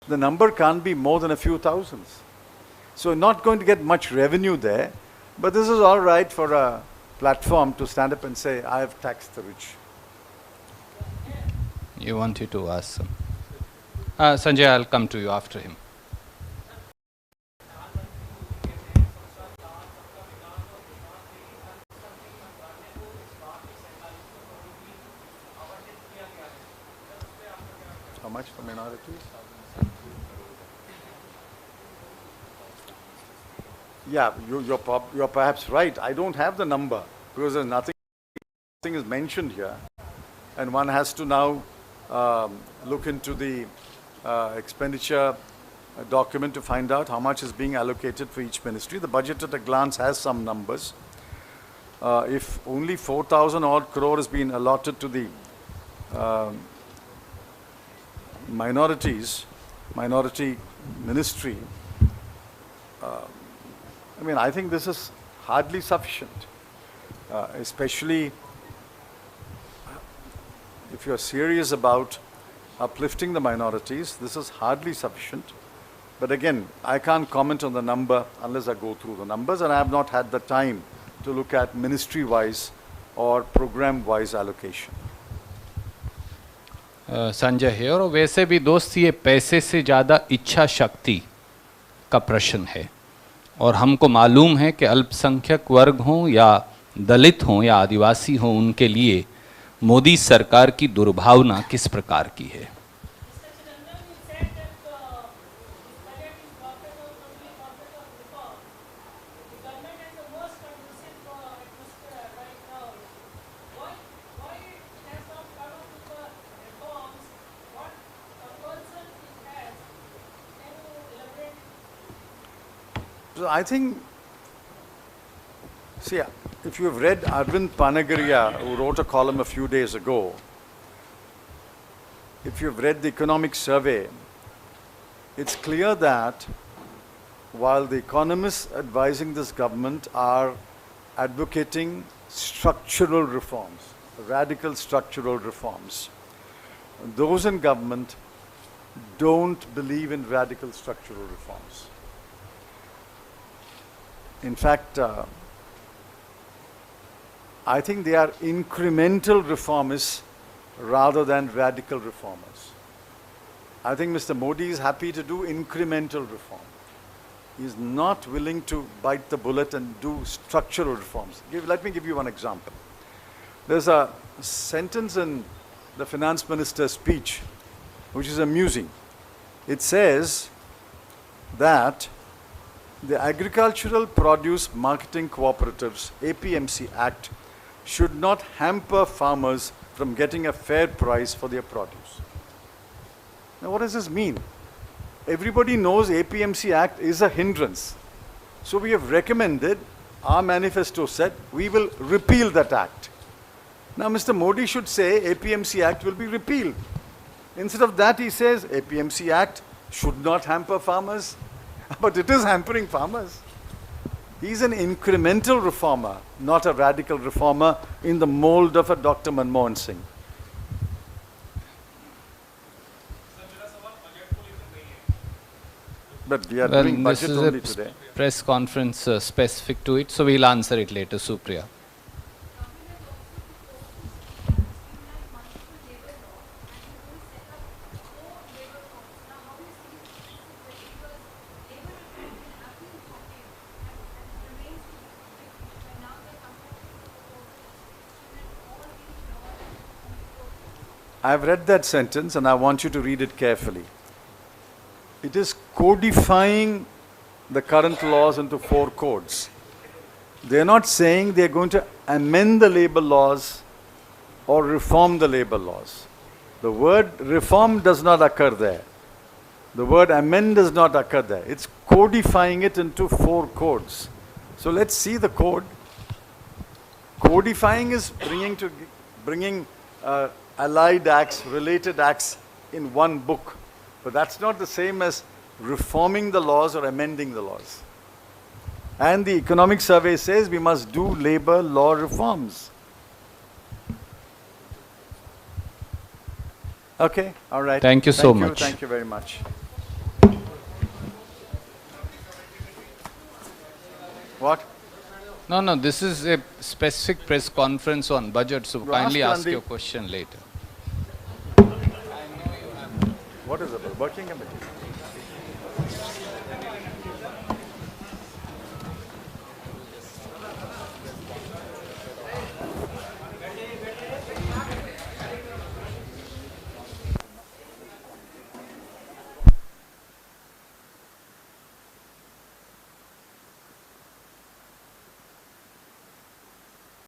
the number can't be more than a few thousands. So not going to get much revenue there, but this is all right for a platform to stand up and say, I have taxed the rich. You wanted to ask some. Sanjay, I'll come to you after him. How much for minorities? Yeah, you're perhaps right. I don't have the number because there's nothing is mentioned here. And one has to now look into the expenditure document to find out how much is being allocated for each ministry. The budget at a glance has some numbers. If only 4,000 odd crore has been allotted to the minority ministry, I mean, I think this is hardly sufficient, especially if you're serious about uplifting the minorities. This is hardly sufficient. But again, I can't comment on the number unless I go through the numbers, and I have not had the time to look at ministry-wise or program-wise allocation. Sanjay है, और वैसे भी दोस्त ये पैसे से ज़्यादा इच्छा शक्ति का प्रश्न है, और हमको मालूम है कि अल्पसंख्यक वर्ग हों या दलित हों या आदिवासी हों, उनके लिए मोदी सरकार की दुर्भावना किस प्रकार की है. So I think, see, if you have read Arvind Panagariya, who wrote a column a few days ago, if you've read the economic survey, it's clear that while the economists advising this government are advocating structural reforms, radical structural reforms, those in government don't believe in radical structural reforms. In fact, I think they are incremental reformists rather than radical reformers. I think Mr. Modi is happy to do incremental reform. He is not willing to bite the bullet and do structural reforms. Let me give you one example. There's a sentence in the finance minister's speech which is amusing. It says that the Agricultural Produce Marketing Cooperatives APMC Act should not hamper farmers from getting a fair price for their produce. Now what does this mean? Everybody knows APMC Act is a hindrance. So we have recommended, our manifesto said, we will repeal that act. Now Mr. Modi should say APMC Act will be repealed. Instead of that he says APMC Act should not hamper farmers. But it is hampering farmers. He's an incremental reformer, not a radical reformer in the mold of a Dr. Manmohan Singh. But we are doing budget only today. This is a press conference specific to it, so we'll answer it later. Supriya. I've read that sentence and I want you to read it carefully. It is codifying the current laws into 4 codes. They're not saying they're going to amend the labor laws or reform the labor laws. The word reform does not occur there. The word amend does not occur there. It's codifying it into 4 codes. So let's see the code. Codifying is bringing allied acts, related acts in one book. But that's not the same as reforming the laws or amending the laws. And the economic survey says we must do labor law reforms. Okay, all right. Thank you so much. Thank you very much. What? No, no, this is a specific press conference on budget, so You kindly ask ask Gandhi. your question later. What is it? Working committee.